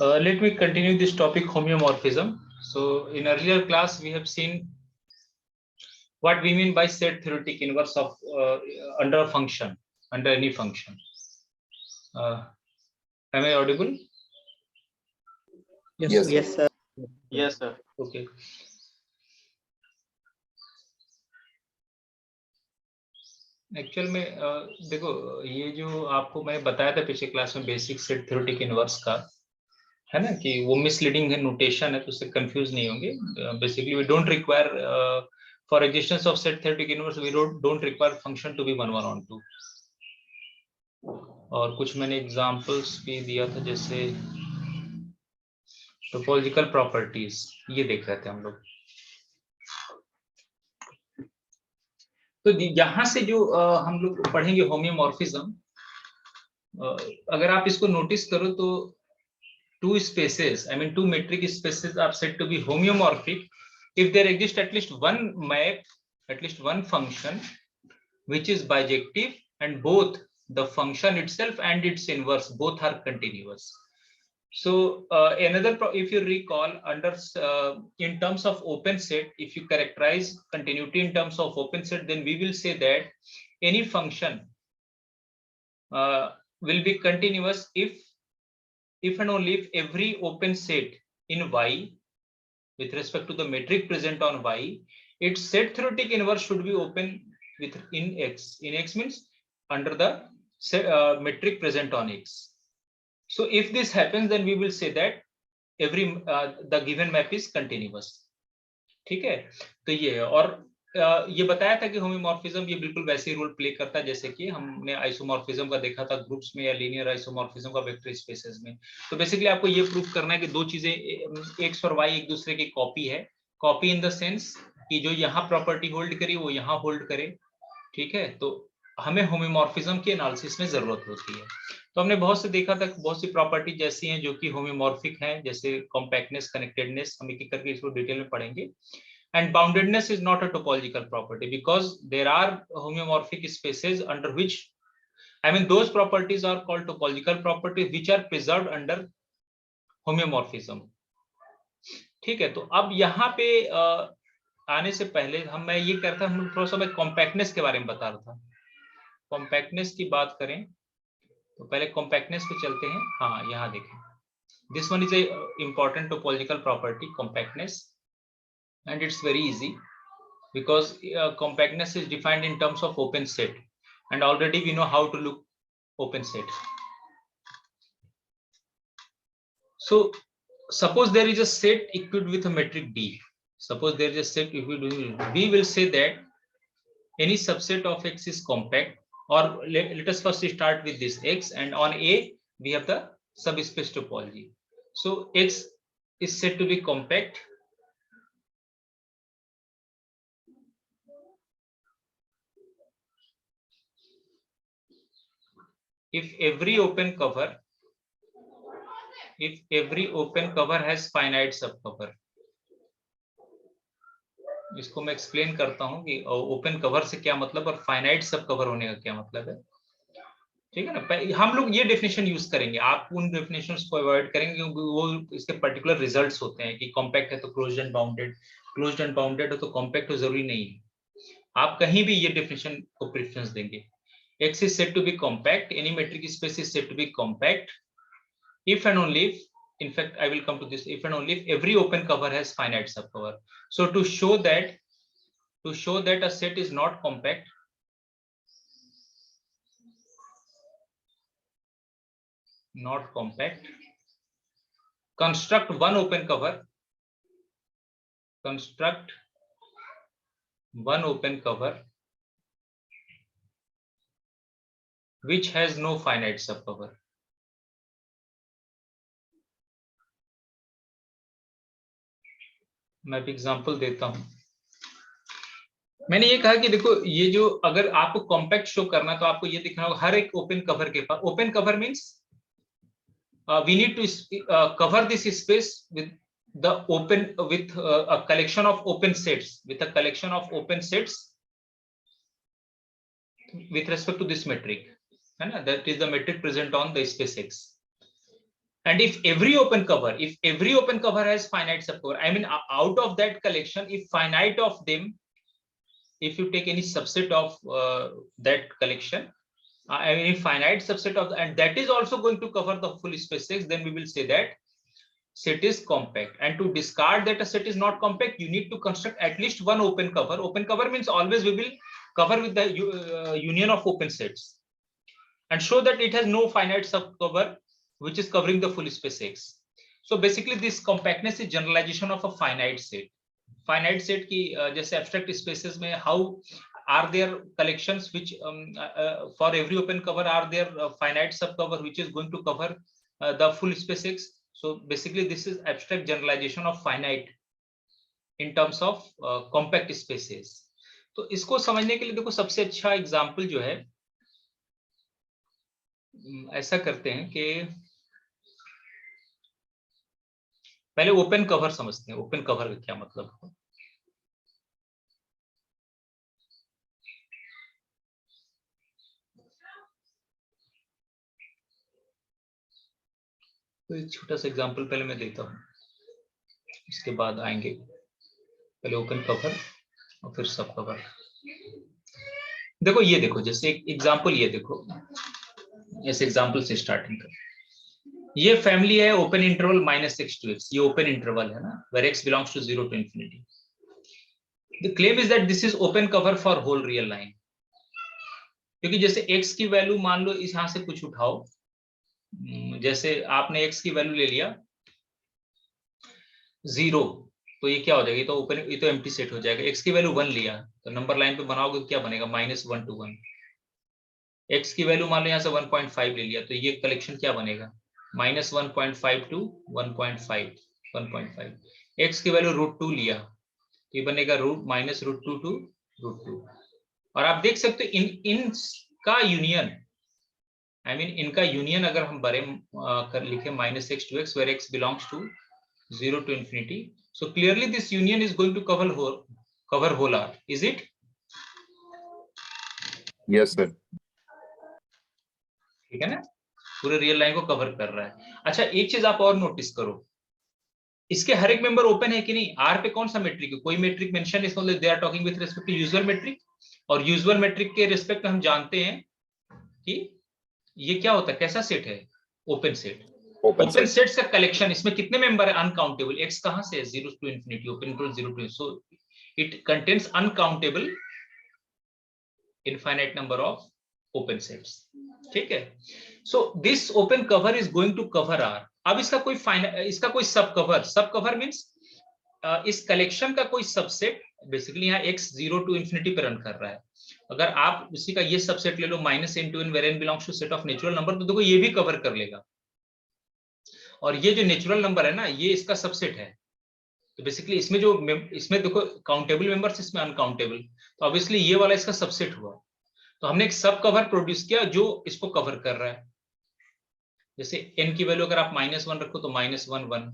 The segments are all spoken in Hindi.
Let me continue this topic, homeomorphism. So in earlier class, we have seen what we mean by set theoretic inverse of under a function, under any function. Am I audible? Yes, Yes, sir. yes, sir. Okay. Actual में देखो, ये जो आपको मैं बताया था पिछले क्लास में बेसिक सेट थ्योरेटिक इनवर्स का, है ना, कि वो मिसलीडिंग है, नोटेशन है, तो उससे कंफ्यूज नहीं होंगे. Basically we don't require for existence of set theoretic inverse, we don't require function to be 1 1 on 2. और कुछ मैंने एग्जांपल्स भी दिया था, जैसे टोपोलॉजिकल प्रॉपर्टीज, ये देख रहे थे हम लोग. तो यहां से जो हम लोग पढ़ेंगे होमियोमॉर्फिज्म, अगर आप इसको नोटिस करो तो two spaces, I mean two metric spaces are said to be homeomorphic if there exists at least one map, at least one function which is bijective and both the function itself and its inverse both are continuous. So if you recall, under in terms of open set, if you characterize continuity in terms of open set, then we will say that any function will be continuous if and only if every open set in Y with respect to the metric present on Y, its set theoretic inverse should be open in X. In X means under the metric present on X. So if this happens, then we will say that every the given map is continuous. ठीक है, तो ये है. और ये बताया था कि होमियोमॉर्फिज्म ये बिल्कुल वैसे ही रोल प्ले करता है जैसे कि हमने आइसोमॉर्फिज्म का देखा था ग्रुप्स में या लीनियर आइसोमॉर्फिज्म का वेक्टर स्पेसेस में. तो बेसिकली आपको ये प्रूव करना है कि दो चीजें एक्स और वाई एक दूसरे की कॉपी है. कॉपी इन द सेंस कि जो यहाँ प्रॉपर्टी होल्ड करी वो यहाँ होल्ड करे. ठीक है, तो हमें होमियोमॉर्फिज्म के एनालिसिस में जरूरत होती है. तो हमने बहुत से देखा था, बहुत सी प्रॉपर्टी जैसी हैं जो कि होमियोमॉर्फिक हैं, जैसे कॉम्पैक्टनेस, कनेक्टेडनेस, हम एक एक करके इसको डिटेल में पढ़ेंगे. And boundedness is not a topological property because there are homeomorphic spaces under which, I mean, those properties are called topological properties which are preserved under homeomorphism. ठीक है, तो अब यहाँ पे आने से पहले मैं ये करता हूँ, थोड़ा सा मैं कॉम्पैक्टनेस के बारे में बता रहा था. कॉम्पैक्टनेस की बात करें तो पहले कॉम्पैक्टनेस पे चलते हैं. हाँ, यहाँ देखें, this one is a important topological property, compactness. And it's very easy because compactness is defined in terms of open set, and already we know how to look open set. So suppose there is a set equipped with a metric D. Suppose there is a set equipped with, we will say that any subset of X is compact, or let us first start with this X, and on A we have the subspace topology. So X is said to be compact if every open cover has finite subcover. इसको मैं एक्सप्लेन करता हूं कि ओपन कवर से क्या मतलब और फाइनाइट सब कवर होने का क्या मतलब है. ठीक है ना, हम लोग ये डेफिनेशन यूज करेंगे, आप उन डेफिनेशंस को अवॉइड करेंगे क्योंकि वो इसके पर्टिकुलर रिजल्ट्स होते हैं कि कॉम्पैक्ट है तो closed and bounded, closed and bounded है तो कॉम्पैक्ट, तो जरूरी नहीं है. आप कहीं भी ये डेफिनेशन को प्रेफरेंस देंगे. X is said to be compact, any metric space is said to be compact if and only if, in fact I will come to this, if and only if every open cover has finite subcover. So to show that a set is not compact, construct one open cover which has no finite subcover. मैं भी एग्जांपल देता हूं. मैंने ये कहा कि देखो, ये जो अगर आपको कॉम्पैक्ट शो करना है तो आपको ये दिखना होगा हर एक ओपन कवर के पास. Open cover means we need to cover this space with the open with a collection of open sets, with respect to this metric, है ना, that is the metric present on the space X. And if every open cover has finite subcover, I mean out of that collection, if finite of them, if you take any subset of that collection, I mean finite subset of, and that is also going to cover the full space X, then we will say that set is compact. And to discard that a set is not compact, you need to construct at least one open cover. Open cover means always we will cover with the union of open sets, and show that it has no finite subcover which is covering the full space X. So basically this compactness is generalization of a finite set. Finite set की जैसे abstract spaces में how are there collections which for every open cover are there finite subcover which is going to cover the full space X. So basically this is abstract generalization of finite in terms of compact spaces. तो इसको समझने के लिए देखो सबसे अच्छा एग्जांपल जो है, ऐसा करते हैं कि पहले ओपन कवर समझते हैं। ओपन कवर का क्या मतलब है? तो एक छोटा सा एग्जांपल पहले मैं देता हूं, इसके बाद आएंगे पहले ओपन कवर और फिर सब कवर। देखो ये देखो, जैसे एक एग्जांपल ये देखो, ऐसे एग्जांपल से स्टार्टिंग कर। ये फैमिली है open interval -x to x, ये ओपन इंटरवल है ना, where x belongs to 0 to infinity. The claim is that this is open cover for whole real line. क्योंकि जैसे x की वैल्यू मान लो इस यहां से कुछ उठाओ, जैसे आपने x की वैल्यू ले लिया 0, तो ये क्या हो जाएगा? ये तो ओपन, ये तो एम्प्टी सेट हो जाएगा। x की वैल्यू 1 लिया तो नंबर लाइन पे बनाओगे क्या बनेगा? -1 to 1। x की वैल्यू मान लो यहाँ से 1.5 ले लिया तो ये कलेक्शन क्या बनेगा? -1.5 to 1.5। x की वैल्यू √2 लिया तो ये बनेगा -√2 to √2। और आप देख सकते हो इन का यूनियन, I mean इनका यूनियन अगर हम बड़े कर लिखे -x to x where x belongs to 0 to infinity, so clearly this union is going to cover whole R, is it? Yes sir. ठीक है ना, पूरे रियल लाइन को कवर कर रहा है। अच्छा एक चीज आप और नोटिस करो, इसके हर एक मेंबर ओपन है कि नहीं? आर पे कौन सा मेट्रिक है? कोई मेट्रिक मेंशन इसमें they are talking with respect to usual metric, और यूजुअल मेट्रिक के रिस्पेक्ट में हम जानते हैं कि ये क्या होता है, कैसा सेट है? Open set. ओपन सेट्स का कलेक्शन, इसमें कितने मेंबर है? अनकाउंटेबल। एक्स कहां से है? 0 to infinity, open interval 0 to, so it contains uncountable infinite number of open sets. ठीक है, so this open cover is going to cover R. अब इसका कोई सब कवर मींस इस कलेक्शन का कोई सबसेट, बेसिकली यहाँ x 0 टू इंफिनिटी पे रन कर रहा है। अगर आप उसी का ये सबसेट ले लो -n to n where n belongs to set of natural number, तो देखो ये भी कवर कर लेगा। और ये जो नेचुरल नंबर है ना, ये इसका सबसेट है। तो बेसिकली इसमें देखो काउंटेबल मेंबर्स, इसमें अनकाउंटेबल, तो ऑब्वियसली ये वाला इसका सबसेट हुआ। तो हमने एक सब कवर प्रोड्यूस किया जो इसको कवर कर रहा है। जैसे n की वैल्यू अगर आप -1 रखो तो -1 1,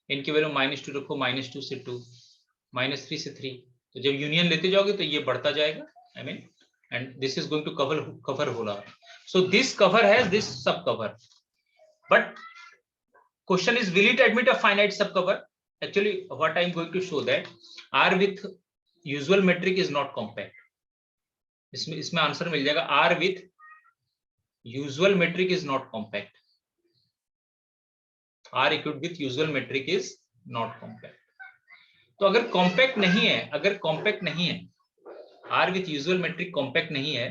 n की वैल्यू -2 रखो, -2 से 2, -3 से 3, तो जब यूनियन लेते जाओगे तो ये बढ़ता जाएगा। I mean, and this is going to cover whole R. So this cover has this subcover, but question is, will it admit a finite subcover? Actually, what I am going to show that R with usual metric is not compact. इसमें आंसर मिल जाएगा, R with usual metric is not compact. R equivalent with usual metric is not compact. तो अगर कॉम्पैक्ट नहीं है, R with usual metric compact नहीं है,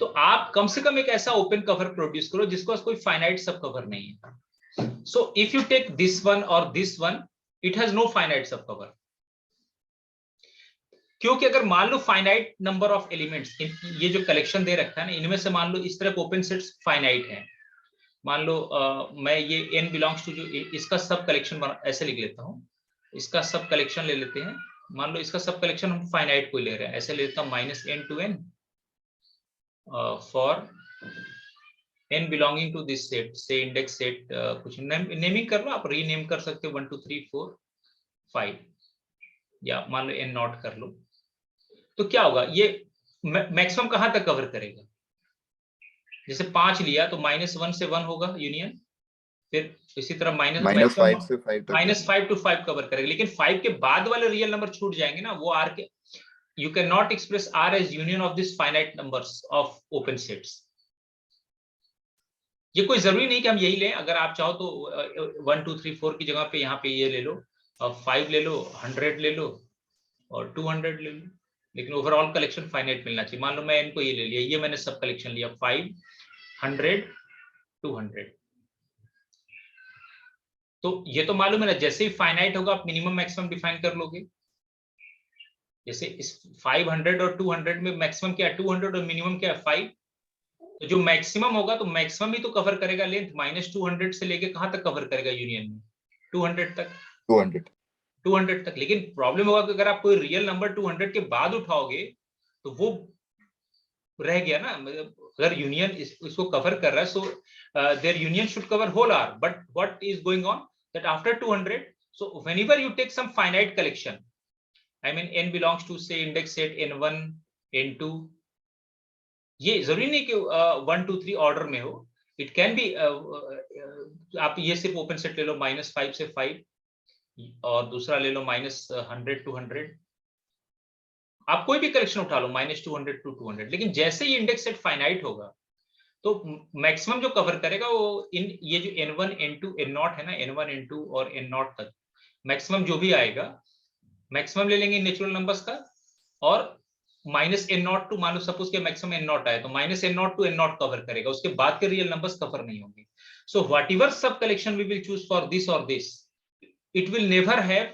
तो आप कम से कम एक ऐसा ओपन कवर प्रोड्यूस करो जिसको कोई फाइनाइट सब कवर नहीं है। So if you take this one और this one, it has no finite सब कवर। क्योंकि अगर मान लो फाइनाइट नंबर ऑफ एलिमेंट्स, ये जो कलेक्शन दे रखा है ना, इनमें से मान लो इस तरह ओपन सेट्स फाइनाइट है। मान लो मैं ये n बिलोंग्स टू, जो इसका सब कलेक्शन ऐसे लिख लेता हूं, इसका सब कलेक्शन ले लेते हैं। मान लो इसका सब कलेक्शन हम फाइनाइट को ले रहे हैं, ऐसे लेता हूं -n to n for n belonging to this set, say index set, कुछ नेमिंग कर लो, आप रीनेम कर सकते हो 1 2 3 4 5, या मान लो n नॉट कर लो। तो क्या होगा, ये मैक्सिमम कहां तक कवर करेगा? जैसे 5 लिया तो -1 से 1 होगा यूनियन, फिर इसी तरह -5 से 5 तक -5 to 5 कवर करेगा, लेकिन 5 के बाद वाले रियल नंबर छूट जाएंगे ना, वो आर के, you can not express R as union of this finite numbers of open sets. ये कोई जरूरी नहीं कि हम यही लें, अगर आप चाहो तो 1 2 3 4 की जगह पे यहाँ पे ये ले लो, 5 ले लो, 100 ले लो और 200 ले लो, लेकिन ओवरऑल कलेक्शन फाइनाइट मिलना चाहिए। मान लो मैं इनको ये ले लिया, ये मैंने सब कलेक्शन लिया 5 100 200, तो ये तो मालूम है ना, जैसे ही फाइनाइट होगा आप मिनिमम मैक्सिमम डिफाइन कर लोगे। जैसे इस 500 और 200 में मैक्सिमम क्या है 200 और मिनिमम क्या है 5, तो जो मैक्सिमम होगा तो मैक्सिमम ही तो कवर करेगा लेंथ, -200 से लेके कहां तक कवर करेगा यूनियन में, 200 तक, 200 तक। लेकिन प्रॉब्लम होगा कि अगर आप कोई रियल नंबर 200 के बाद उठाओगे तो वो रह गया ना, अगर यूनियन इसको कवर कर रहा है, so their union should cover whole R, but what is going on that after 200, so whenever you take some finite collection, I mean n belongs to say index set n1 n2, ये जरूरी नहीं कि 1 2 3 ऑर्डर में हो, इट कैन बी, आप ये सिर्फ ओपन सेट ले लो -5 से 5 और दूसरा ले लो -100 to 100, आप कोई भी कलेक्शन उठा लो -200 to 200, लेकिन जैसे ही इंडेक्स सेट फाइनाइट होगा तो मैक्सिमम जो कवर करेगा वो इन ये जो n1 n2 n0 है ना, n1 n2 और n0 तक मैक्सिमम जो भी आएगा, मैक्सिमम ले लेंगे नेचुरल नंबर्स का, और -n0 टू, मान लो सपोज के मैक्सिमम n0 आए तो -n0 टू n0 कवर करेगा, उसके बाद के रियल नंबर्स कवर नहीं होंगे। So whatever sub collection we will choose for this और this, it will never have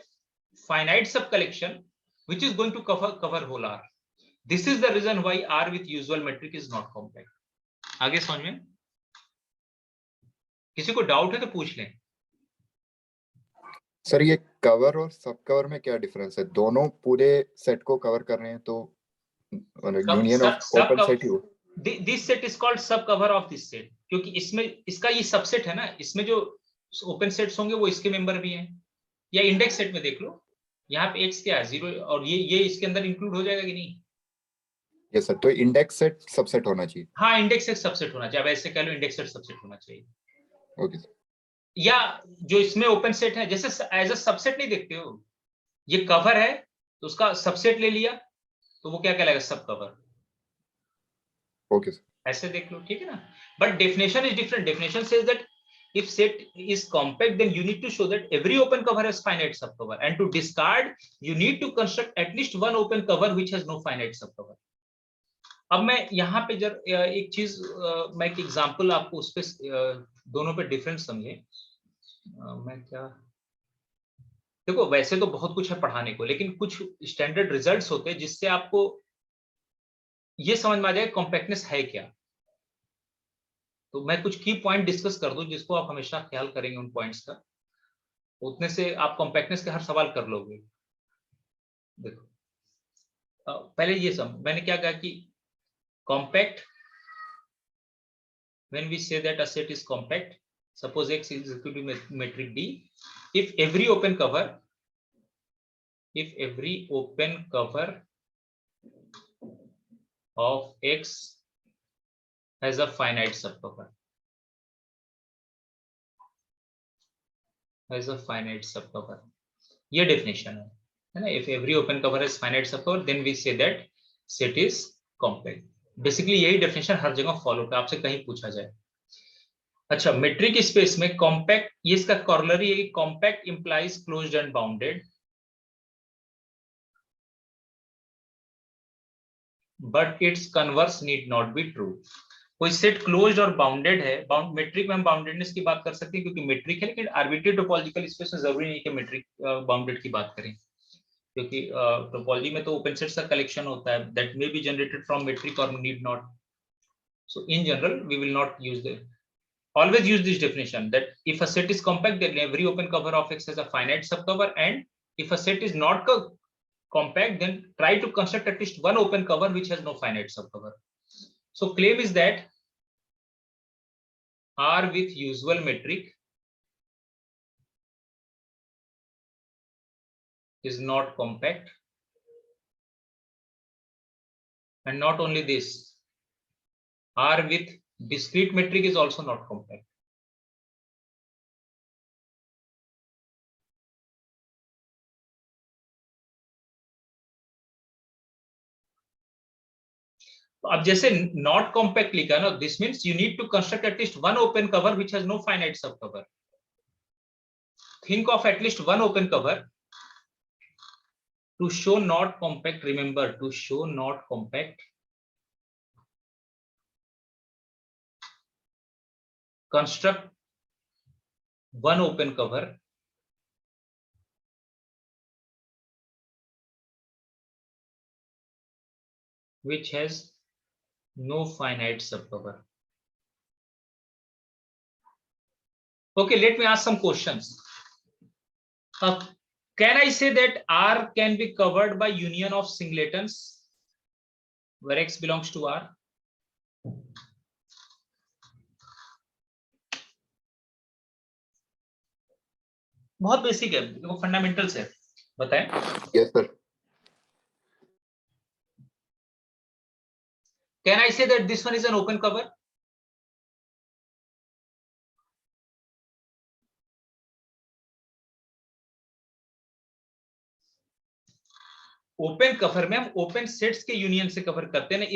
finite sub collection which is going to cover whole R. This is the reason why R with usual metric is not compact. आगे समझ में? किसी को डाउट है तो पूछ लें। सर ये कवर और सब कवर में क्या डिफरेंस है? दोनों पूरे सेट को कवर कर रहे हैं तो यूनियन ऑफ ओपन सेट ही हो। This set is called सब कवर ऑफ दिस सेट, क्योंकि इसमें इसका ये सबसेट है ना, इसमें जो ओपन सेट्स होंगे वो इसके मेंबर भी हैं, या इंडेक्स सेट में देख लो, यहाँ पे x क्या है 0, और ये इसके अंदर इंक्लूड हो जाएगा कि नहीं? यस सर, तो इंडेक्स सेट सबसेट होना चाहिए। हाँ, इंडेक्स सेट सबसेट होना चाहिए, अब ऐसे कह लो इंडेक्स सेट सबसेट होना चाहिए। Okay sir. या जो इसमें ओपन सेट है, जैसे एज अ सबसेट नहीं देखते हो, ये कवर है तो उसका सबसेट ले लिया तो वो क्या कहलाएगा, सब कवर। ओके सर, ऐसे देख लो, ठीक है ना। But definition is different, definition says that if set is compact then you need to show that every open cover has finite subcover, and to discard you need to construct at least one open cover which has no finite subcover. अब मैं यहाँ पे जब एक चीज मैं एक एग्जांपल आपको उस पे दोनों पे डिफरेंस समझे। मैं क्या, देखो वैसे तो बहुत कुछ है पढ़ाने को, लेकिन कुछ स्टैंडर्ड रिजल्ट्स होते हैं जिससे आपको ये समझ में आ जाए कॉम्पैक्टनेस है क्या। तो मैं कुछ की पॉइंट डिस्कस कर दूं जिसको आप हमेशा ख्याल करेंगे उन पॉइंट्स का, उतने से आप कॉम्पैक्टनेस के हर सवाल कर लोगे। देखो पहले ये मैंने क्या कहा कि compact, when we say that a set is compact, suppose X is equal to metric D, if every open cover of X has a finite subcover, ये डेफिनेशन है ना। if every open cover has finite subcover then we say that set is compact. Basically यही डेफिनेशन हर जगह फॉलो कर, आपसे कहीं पूछा जाए। अच्छा, मेट्रिक स्पेस में कॉम्पैक्ट, ये इसका कॉर्लरी है कि compact implies closed and bounded, but it's converse need not be true. कोई सेट क्लोज्ड और बाउंडेड है, मेट्रिक में हम बाउंडेडनेस की बात कर सकते हैं क्योंकि मेट्रिक है, लेकिन आर्बिट्ररी टोपोलॉजिकल स्पेस में जरूरी नहीं कि मेट्रिक बाउंडेड की बात करें, क्योंकि टोपोलॉजी में तो ओपन सेट्स का कलेक्शन होता है that may be generated from metric और need not. So in general we will not use the, always use this definition that if a set is compact then every open cover of X has a finite subcover, and if a set is not compact then try to construct at least one open cover which has no finite subcover. So claim is that R with usual metric is not compact, and not only this, R with discrete metric is also not compact. तो अब जैसे नॉट कॉम्पैक्ट लिखा ना, this means you need to construct at least one open cover which has no finite सब cover. Think of at least one open cover to show not compact. Remember, to show not compact, construct one open cover which has no finite subcover. Okay, let me ask some questions. Can I say that R can be covered by union of singletons where X belongs to R? बहुत बेसिक है, वो फंडामेंटल्स है, बताएं. Yes sir. Can I say that this one is an open cover? Open cover में हम ओपन सेट्स के यूनियन से कवर करते हैं ना.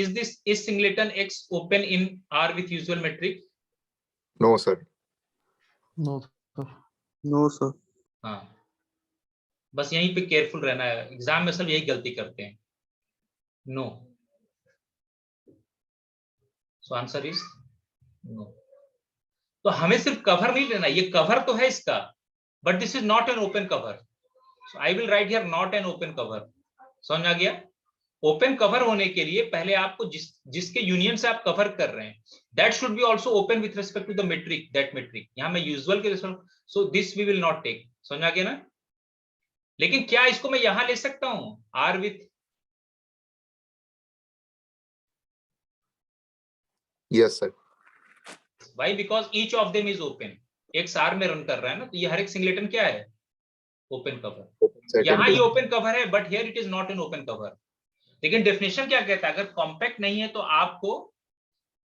Is singleton X open in R with usual metric? No sir. No sir. No sir. हाँ, बस यहीं पे केयरफुल रहना है, एग्जाम में सब यही गलती करते हैं. No. So answer is no. तो हमें सिर्फ कवर नहीं लेना, ये कवर तो है इसका, but this is not an open cover. So I will write here not an open cover. समझ आ गया? ओपन कवर होने के लिए पहले आपको जिसके यूनियन से आप कवर कर रहे हैं, that should be also open with respect to the metric, that metric. यहां मैं यूजुअल के respect, so this we will not take. समझ आ गया ना? लेकिन क्या इसको मैं यहां ले सकता हूं R with? Yes sir. Why? Because each of them is open. X R में रन कर रहा है ना, तो ये हर एक सिंगलेटन क्या है? Open cover. Open set यहां and ये ओपन कवर है, but here it is not an open cover. लेकिन डेफिनेशन क्या कहता है? अगर कॉम्पैक्ट नहीं है तो आपको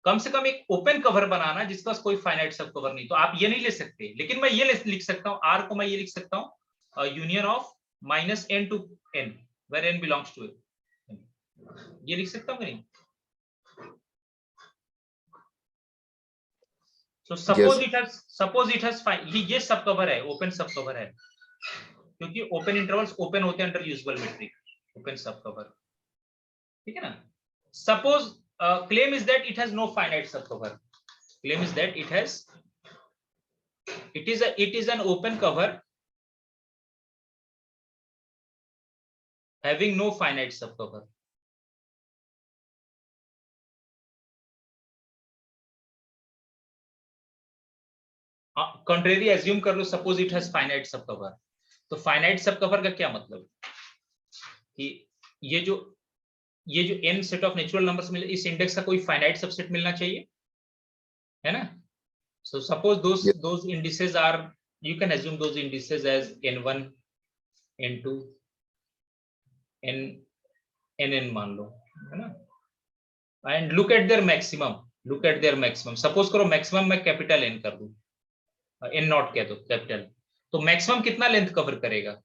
कम से कम एक ओपन कवर बनाना जिसके पास कोई फाइनाइट सब कवर नहीं. तो आप ये नहीं ले सकते, लेकिन मैं ये लिख सकता हूं, आर को मैं ये लिख सकता हूं union of -n to n where n belongs to n. ये लिख सकता हूं कि नहीं? So suppose it has ये सब कवर है, ओपन सब कवर है, क्योंकि ओपन इंटरवल्स ओपन होते हैं अंडर यूजुअल मेट्रिक. ओपन सब कवर, ठीक है ना? Suppose claim is that it has no finite subcover. Claim is that it is an open cover having no finite subcover. Contrary assume कर लो, suppose it has finite subcover. तो finite subcover का क्या मतलब कि ये जो n set of natural numbers मिले, इस इंडेक्स का कोई फाइनाइट सबसेट मिलना चाहिए, है ना? So suppose those indices are, you can assume those indices as n1, n2, nn मान लो, है ना? And look at their maximum. Suppose करो मैक्सिमम मैं कैपिटल n कर दूं, n नॉट कह दो कैपिटल, तो मैक्सिमम कितना लेंथ कवर करेगा?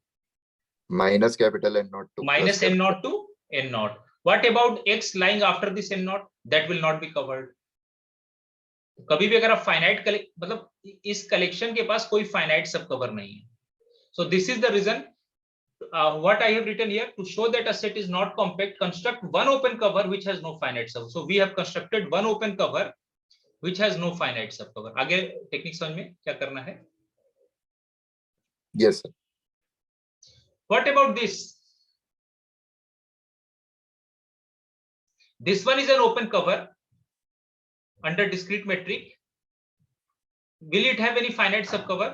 minus capital N naught to minus plus n naught to n naught. What about x lying after this n naught? That will not be covered. कभी भी अगर आप फाइनाइट मतलब इस कलेक्शन के पास कोई फाइनाइट सब कवर नहीं है. So this is the reason what I have written here, to show that a set is not compact, construct one open cover which has no finite sub. So we have constructed one open cover which has no finite subcover. आगे टेक्निक समझ में क्या करना है? Yes sir. What about this? This one is an open cover under discrete metric. Will it have any finite subcover?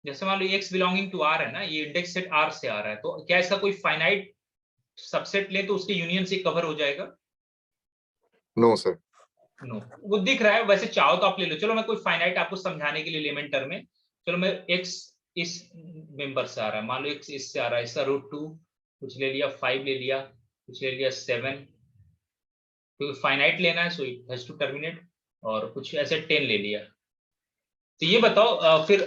जैसे मान लो x बिलोंगिंग टू r है ना, ये इंडेक्स सेट r से आ रहा है, तो क्या इसका कोई फाइनाइट सबसेट ले तो उसके यूनियन से कवर हो जाएगा? No sir. नो. वो दिख रहा है, वैसे चाहो तो आप ले लो. चलो मैं कोई फाइनाइट आपको समझाने के लिए एलिमेंटर में, चलो मैं x इस मेंबर से आ रहा है, मान लो x इससे आ रहा है, इसका √2 कुछ ले लिया, 5 ले लिया, कुछ ले लिया 7, क्योंकि फाइनाइट लेना है, so it has to terminate. और कुछ ऐसे 10 ले लिया। तो ये बताओ फिर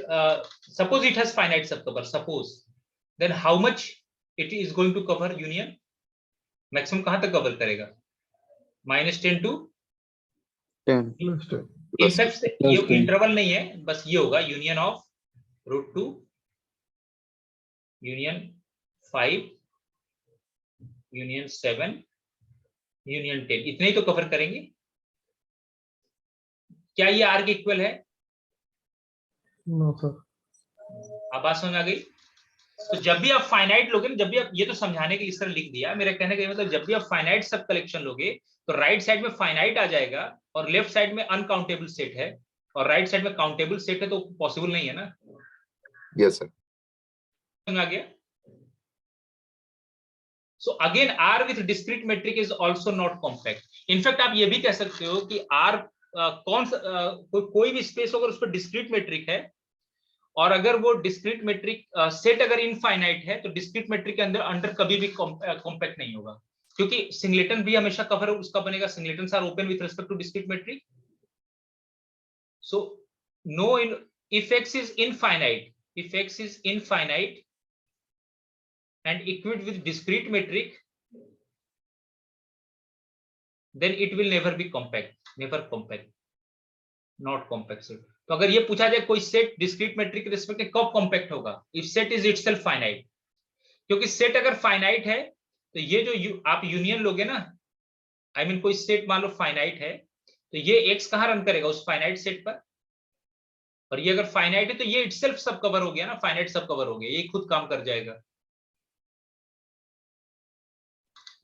सपोज इट हैज फाइनाइट सब cover, suppose then how much it is going to cover union, maximum कहां तक कवर करेगा? -10 to 10 इनफैक्ट ये इंटरवल नहीं है, बस ये होगा union of √2 union 5 union 7 union 10, इतने ही तो कवर करेंगे। क्या ये आर के इक्वल है? No sir. अब बात समझ आ गई? तो जब भी आप फाइनाइट लोगे ना, जब भी आप, ये तो समझाने के लिए इस तरह लिख दिया, मेरा कहने का मतलब जब भी आप फाइनाइट सब कलेक्शन लोगे तो राइट साइड में फाइनाइट आ जाएगा और लेफ्ट साइड में अनकाउंटेबल सेट है, और राइट साइड में काउंटेबल सेट है, तो पॉसिबल नहीं है ना। Yes sir. समझ आ गया? So again R with discrete metric is also not compact. In fact आप ये भी कह सकते हो कि आर कौन सा कोई भी स्पेस अगर उस पर डिस्क्रीट मेट्रिक है, और अगर वो डिस्क्रीट मेट्रिक सेट अगर इनफाइनाइट है, तो डिस्क्रीट मेट्रिक के अंदर कभी भी कॉम्पैक्ट नहीं होगा, क्योंकि सिंगलेटन भी हमेशा कवर उसका बनेगा, singletons are open with respect to discrete metric. So no in if x is infinite and equate with discrete metric, then it will never be compact, not compact set। तो अगर ये पूछा जाए कोई सेट डिस्क्रीट मेट्रिक के रिस्पेक्ट में कब कॉम्पैक्ट होगा, if set is itself finite. क्योंकि सेट अगर फाइनाइट है तो ये जो आप यूनियन लोगे ना, आई मीन कोई सेट मान लो फाइनाइट है, तो ये एक्स कहां रन करेगा? उस फाइनाइट सेट पर। और ये अगर फाइनाइट है तो ये इटसेल्फ सब कवर हो गया ना, फाइनाइट सब कवर हो गया, ये खुद काम कर जाएगा।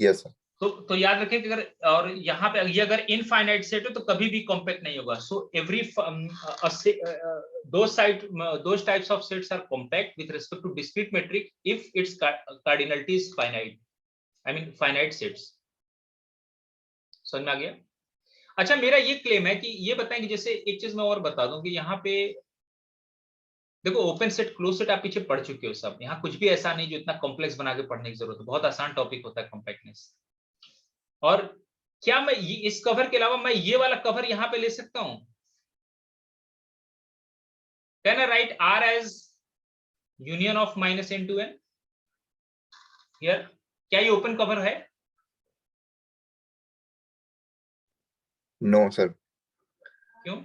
Yes sir. तो याद रखें कि अगर, और यहाँ पे ये अगर इनफाइनाइट सेट है तो कभी भी कॉम्पैक्ट नहीं होगा। So every those types of sets are compact with respect to discrete metric if its cardinality is finite, I mean finite sets। समझ में आ गया? अच्छा, मेरा ये क्लेम है कि ये बताएं कि जैसे एक चीज मैं और बता दूं कि यहाँ पे देखो, ओपन सेट क्लोज सेट आप पीछे पढ़ चुके हो सब, यहाँ कुछ भी ऐसा नहीं जो इतना कॉम्प्लेक्स बना के पढ़ने की जरूरत है, बहुत आसान टॉपिक होता है कॉम्पैक्टनेस। और क्या मैं इस कवर के अलावा मैं ये वाला कवर यहां पे ले सकता हूं? Can I write R as union of -n to n here? क्या ये ओपन कवर है? No sir. क्यों?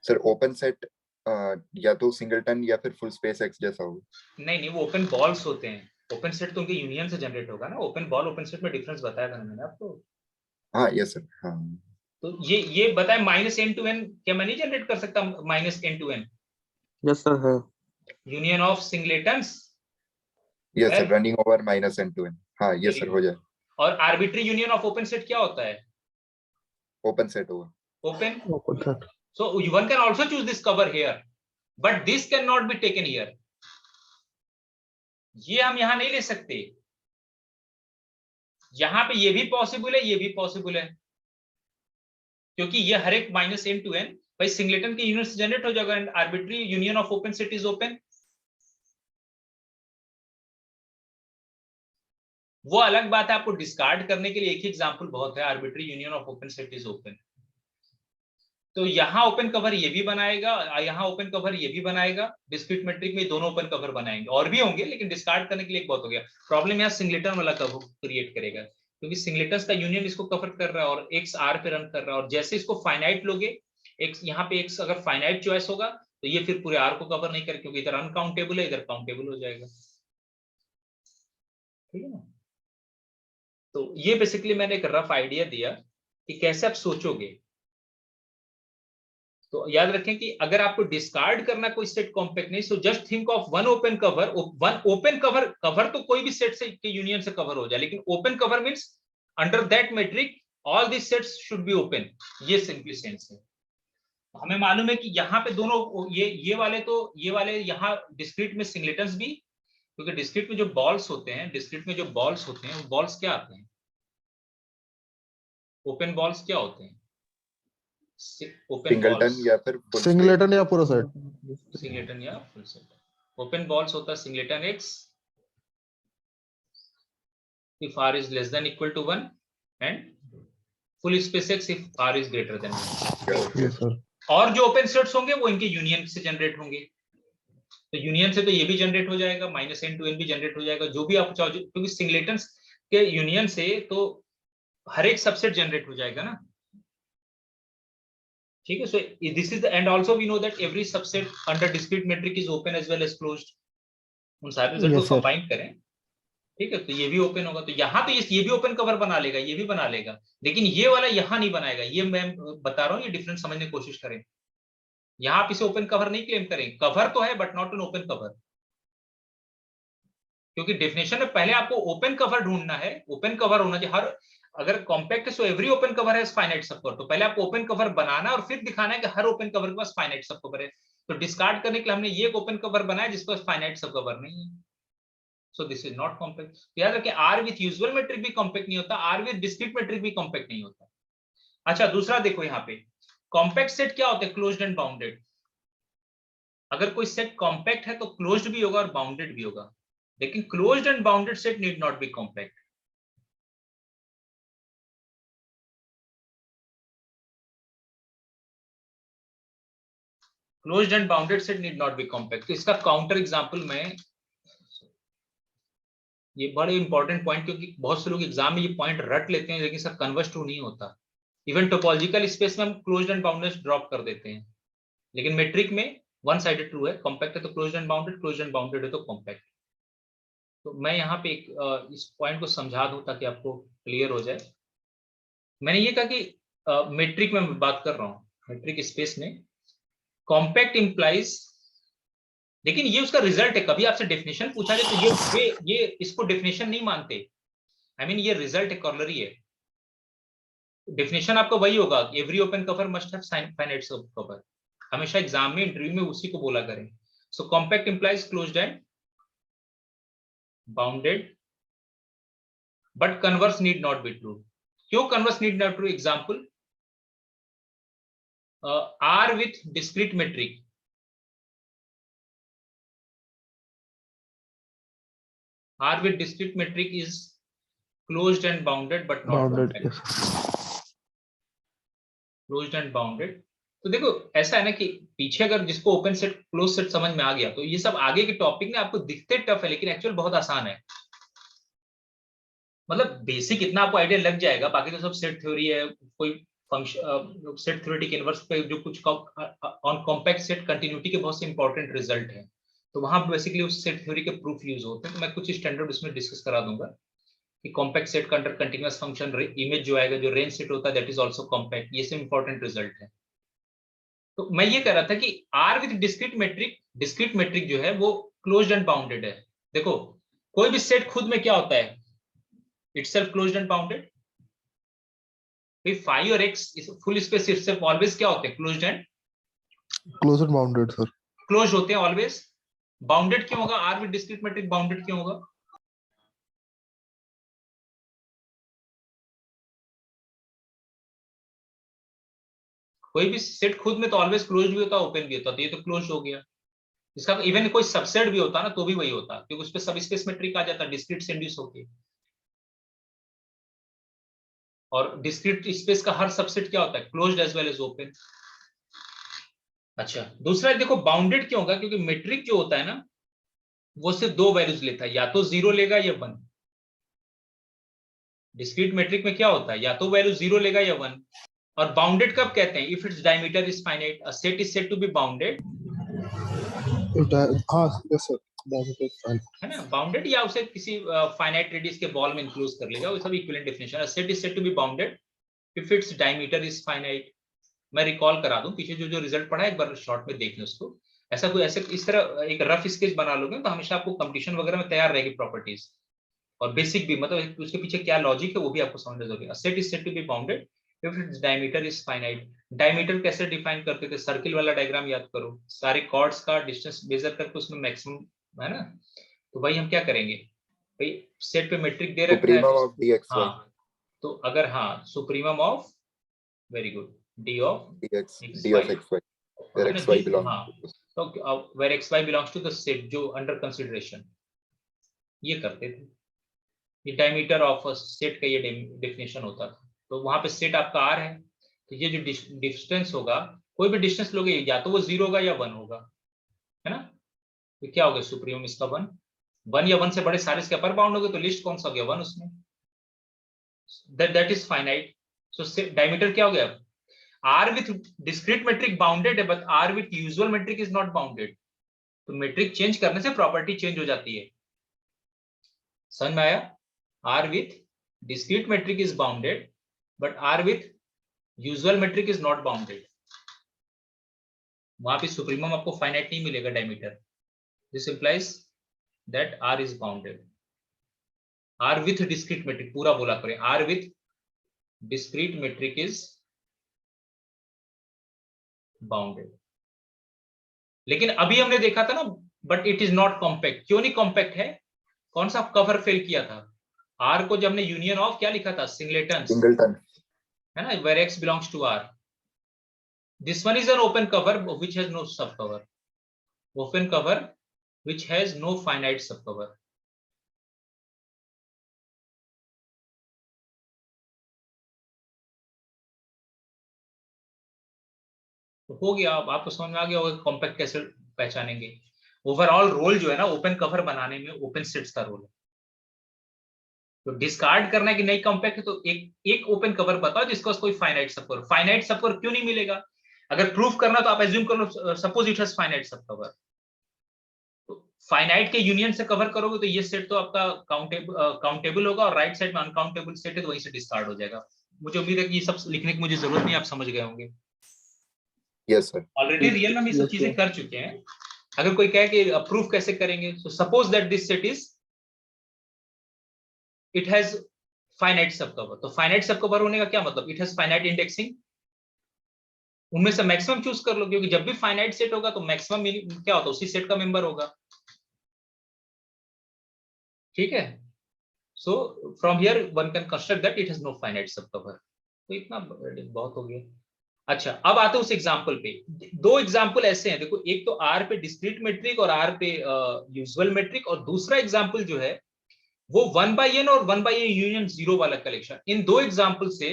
सर ओपन सेट या तो सिंगलटन या फिर फुल स्पेस एक्स जैसा होगा। नहीं, वो ओपन बॉल्स होते हैं। ओपन सेट तो उनके यूनियन से जनरेट होगा ना। ओपन बॉल ओपन सेट में डिफरेंस बताया था मैंने आपको। हाँ यस सर। हाँ तो ये बताए -n to n, क्या मैं नहीं जनरेट कर सकता -n to n? Yes sir है। Union of singletons. Yes sir, running over -n to n। हाँ यस सर, हो जाए। और arbitrary union of open set क्या होता है? ओपन सेट होगा। Open set. So one can also choose this cover here, but this cannot be taken here। ये हम यहां नहीं ले सकते। यहां पे ये भी पॉसिबल है, ये भी पॉसिबल है, क्योंकि ये हर एक -n to n भाई सिंगलेटन के यूनियन से जनरेट हो जाएगा। And arbitrary union of open set is open. वो अलग बात है, आपको डिस्कार्ड करने के लिए एक ही एग्जांपल बहुत है, arbitrary union of open set is open. तो यहाँ ओपन कवर ये भी बनाएगा, यहाँ ओपन कवर ये भी बनाएगा, डिस्क्रीट मेट्रिक में दोनों ओपन कवर बनाएंगे, और भी होंगे, लेकिन डिस्कार्ड करने के लिए एक बहुत हो गया। प्रॉब्लम यहाँ सिंगलेटन वाला कवर क्रिएट करेगा, क्योंकि सिंगलेटन्स का यूनियन इसको कवर कर रहा है और एक्स आर पे रन कर रहा है, और जैसे इसको फाइनाइट लोगे, एक्स यहाँ पे एक्स अगर फाइनाइट चॉइस होगा तो ये फिर पूरे आर को कवर नहीं करे, क्योंकि इधर अनकाउंटेबल है, इधर काउंटेबल हो जाएगा। ठीक है ना? तो ये बेसिकली मैंने एक रफ आइडिया दिया कि कैसे आप सोचोगे। तो याद रखें कि अगर आपको डिस्कार्ड करना कोई सेट कॉम्पैक्ट नहीं, so just think of one open cover. One open cover तो कोई भी सेट से के यूनियन से कवर हो जाए, लेकिन open cover means under that metric all this sets should be open. ये सिंपली सेंस है। हमें मालूम है कि यहाँ पे दोनों ये वाले यहाँ डिस्क्रीट में सिंगलेटन्स भी, क्योंकि डिस्क्रीट में जो बॉल्स होते हैं, वो बॉल्स क्या आते हैं? ओपन बॉल्स क्या होते हैं? सिंगलटन या फिर फुल सिंगलेटन या पूरा सेट। सिंगलेटन या फुल सेट। ओपन बॉल्स होता है singleton x if r is less than equal to 1 and full space x if r is greater than 1। okay. Yes, sir. और जो ओपन सेट्स होंगे वो इनके यूनियन से जनरेट होंगे। तो यूनियन से तो ये भी जनरेट हो जाएगा, -n to n भी जनरेट हो जाएगा, जो भी आप चाहो, क्योंकि सिंगलेटन्स के यूनियन से तो हर एक सबसेट जनरेट हो जाएगा ना। ठीक है, so this is and also we know that every subset under discrete metric is open as well as closed. उन सारे रिजल्ट को Yes, sir. कंबाइन करें, ठीक है, तो ये भी ओपन होगा। तो यहाँ तो ये भी ओपन कवर बना लेगा, ये भी बना लेगा, लेकिन ये वाला यहाँ नहीं बनाएगा। ये मैं बता रहा हूँ, ये डिफरेंस समझने की कोशिश करें। यहाँ आप इसे ओपन कवर नहीं क्लेम करें, कवर तो है but not an open cover, क्योंकि डेफिनेशन में पहले आपको ओपन कवर ढूंढना है। ओपन कवर होना चाहिए हर, अगर कॉम्पैक्ट है सो एवरी ओपन कवर है फाइनाइट सब कवर। तो पहले आपको ओपन कवर बनाना और फिर दिखाना है कि हर ओपन कवर के पास फाइनाइट सब कवर है। तो डिस्कार्ड करने के लिए हमने ये ओपन कवर बनाया जिसके पास फाइनाइट सब कवर नहीं है। So this is not compact. याद रखिए, आर विथ यूजुअल मेट्रिक भी कॉम्पैक्ट नहीं होता, आर विथ डिस्क्रीट मेट्रिक भी कॉम्पैक्ट नहीं होता। अच्छा, दूसरा देखो यहाँ पे कॉम्पैक्ट सेट क्या होता है, क्लोज्ड एंड बाउंडेड। अगर कोई सेट कॉम्पैक्ट है तो क्लोज्ड भी होगा और बाउंडेड भी होगा, लेकिन closed and bounded set need not B compact. Closed and bounded set need not B compact. तो इसका काउंटर एग्जांपल में, ये बड़े इंपॉर्टेंट पॉइंट, क्योंकि बहुत से लोग एग्जाम में ये पॉइंट रट लेते हैं लेकिन इसका कन्वर्स ट्रू नहीं होता। इवन टोपोलॉजिकल स्पेस में हम क्लोज्ड एंड बाउंडेड ड्रॉप कर देते हैं, लेकिन मेट्रिक में वन साइडेड ट्रू है। कॉम्पैक्ट है तो closed and bounded, closed and bounded है तो कॉम्पैक्ट। तो मैं यहाँ पे इस पॉइंट को समझा दूं ताकि आपको क्लियर हो जाए। मैंने ये कहा कि मेट्रिक में बात कर रहा हूँ, मेट्रिक स्पेस में कॉम्पैक्ट इंप्लाइज, लेकिन ये उसका रिजल्ट है। कभी आपसे डेफिनेशन पूछा जाए तो ये इसको डेफिनेशन नहीं मानते। आई मीन ये रिजल्ट है, कॉर्लरी है। डेफिनेशन आपका वही होगा, every open cover must have finite सब कवर। हमेशा एग्जाम में, इंटरव्यू में उसी को बोला करें। So compact implies closed and bounded, but converse need not be true. क्यों converse need not true? Example, R with discrete metric, R with discrete metric is closed and bounded but not Bounded. compact. Yes. Closed and bounded. तो देखो ऐसा है ना कि पीछे अगर जिसको ओपन सेट क्लोज सेट समझ में आ गया तो ये सब आगे के टॉपिक में आपको दिखते टफ है, लेकिन एक्चुअल बहुत आसान है। मतलब बेसिक इतना आपको आइडिया लग जाएगा, बाकी तो सब सेट थ्योरी है। कोई फंक्शन सेट थ्योरेटिक इनवर्स पे जो कुछ ऑन कॉम्पैक्ट सेट कंटिन्यूटी के बहुत से इंपॉर्टेंट रिजल्ट हैं, तो वहां बेसिकली उस सेट थ्योरी के प्रूफ यूज होते हैं। तो मैं कुछ स्टैंडर्ड उसमें डिस्कस करा दूंगा कि कॉम्पैक्ट सेट का अंडर कंटीन्यूअस फंक्शन इमेज जो आएगा, जो रेंज सेट होता है, दैट इज आल्सो कॉम्पैक्ट। ये सब इंपॉर्टेंट रिजल्ट है। तो मैं ये कह रहा था कि आर विद डिस्क्रीट मेट्रिक जो है वो क्लोज्ड एंड बाउंडेड है। देखो कोई भी सेट खुद में क्या होता है, itself closed and bounded। phi और x इस फुल स्पेस itself always क्या होते हैं, closed and Closed and bounded, sir. closed होते हैं always। bounded क्यों होगा? R with discrete metric bounded क्यों होगा? कोई भी सेट खुद में तो ऑलवेज क्लोज्ड भी होता है, ओपन भी होता है, तो ये तो क्लोज्ड हो गया। इसका इवन कोई सबसेट भी होता ना तो भी वही होता, क्योंकि उस पे सब स्पेस मेट्रिक आ जाता है डिस्क्रीट से इंड्यूस होके। और डिस्क्रीट स्पेस का हर सबसेट क्या होता है, closed as well as open. अच्छा, दूसरा देखो बाउंडेड क्यों होगा, क्योंकि मेट्रिक जो होता है ना वो सिर्फ दो वैल्यूज लेता है, या तो 0 लेगा या 1। डिस्क्रीट मेट्रिक में क्या होता है, या तो वैल्यू 0 लेगा या 1। और बाउंडेड कब कहते हैं? If its diameter is finite, a set is said to be bounded. Yes, sir. Diameter is fine. है ना, बाउंडेड, या उसे किसी फाइनाइट रेडियस के बॉल में इंक्लूड कर लेगा, वो सब equivalent definition. A set is said to be bounded if its diameter is finite. मैं रिकॉल करा दूं पीछे जो रिजल्ट पढ़ा है, एक बार शॉर्ट में देख लें उसको। ऐसा कोई ऐसे इस तरह एक रफ स्केच बना लोगे तो हमेशा आपको कंपटीशन वगैरह में तैयार रहेगी प्रॉपर्टीज, और बेसिक भी, मतलब उसके पीछे क्या लॉजिक है वो भी आपको समझना जरूरी है। Set is said to be bounded if its diameter is finite. Diameter कैसे डिफाइन करते थे? सर्किल वाला डायग्राम याद करो, सारे कॉर्ड्स का डिस्टेंस मेजर करके उसमें मैक्सिमम है ना। तो भाई हम क्या करेंगे, भाई सेट पे मेट्रिक दे रखा है, सुप्रीमम ऑफ dxy, हाँ, तो अगर हाँ supremum of, very good, d of dx xy, d of xy where xy belongs हाँ, to this. तो where xy belongs to the set जो अंडर कंसिडरेशन, ये करते थे। ये डायमीटर ऑफ सेट का ये डेफिनेशन होता था। तो वहां पे सेट आपका R है, तो ये जो डिस्टेंस होगा, कोई भी डिस्टेंस लोगे या तो वो 0 होगा या 1 होगा, है ना। तो क्या होगा सुप्रीमम इसका 1 या 1 से बड़े सारे इसके अपर बाउंड हो गए, तो लिस्ट कौन सा हो गया 1 उसमें, that is finite. So diameter क्या हो गया, R with discrete metric bounded है, but R with usual metric is not bounded। तो मेट्रिक चेंज करने से प्रॉपर्टी चेंज हो जाती है, समझ में आया। R with discrete metric is bounded, but R with usual metric is not bounded। वहां पे सुप्रीमम आपको फाइनाइट नहीं मिलेगा diameter. This implies that R is bounded। R with discrete metric पूरा बोला करें, R with discrete metric is bounded. लेकिन अभी हमने देखा था ना, but it is not compact. क्यों नहीं कॉम्पैक्ट है, कौन सा कवर फेल किया था, आर को जब हमने यूनियन ऑफ क्या लिखा था, सिंगलेटन्स, है ना, where X belongs to R. This one is an open cover which has no sub cover, open cover which has no finite सब कवर। तो हो गया, अब आपको समझ में आ गया होगा कॉम्पैक्ट कैसे पहचानेंगे। ओवरऑल रोल जो है ना ओपन कवर बनाने में ओपन सेट्स का रोल है। तो डिस्कार्ड करना है कि नहीं कॉम्पैक्ट है, तो एक ओपन कवर बताओ जिसका कोई फाइनाइट सब कवर। फाइनाइट सब कवर क्यों नहीं मिलेगा, अगर प्रूफ करना तो आप एज्यूम कर लो सपोज इट हैज फाइनाइट सब कवर। तो फाइनाइट के यूनियन से कवर करोगे तो ये सेट तो आपका काउंटेबल होगा, और राइट साइड में अनकाउंटेबल सेट है तो वहीं से डिस्कार्ड हो जाएगा। मुझे उम्मीद है कि ये सब लिखने की मुझे जरूरत नहीं, आप समझ गए होंगे। यस सर, ऑलरेडी रियल में हम ये सब चीजें कर चुके हैं। अगर कोई कहे कि प्रूफ कैसे करेंगे, तो suppose that this set is it has finite सब कवर। तो फाइनाइट सब कवर होने का क्या मतलब, इट हैज फाइनाइट इंडेक्सिंग। उनमें से मैक्सिमम चूज कर लो, क्योंकि जब भी फाइनाइट सेट होगा तो मैक्सिमम क्या होता है, उसी सेट का मेंबर होगा, ठीक है। So from here one can construct that it has no finite सब कवर। तो इतना बहुत हो गया। अच्छा, अब आते हैं उस एग्जांपल पे। दो एग्जांपल ऐसे हैं, देखो, एक तो आर पे डिस्क्रीट मेट्रिक और आर पे यूजुअल मेट्रिक, और दूसरा एग्जांपल जो है वो 1/n और 1/n यूनियन 0 वाला कलेक्शन। इन दो एग्जांपल से,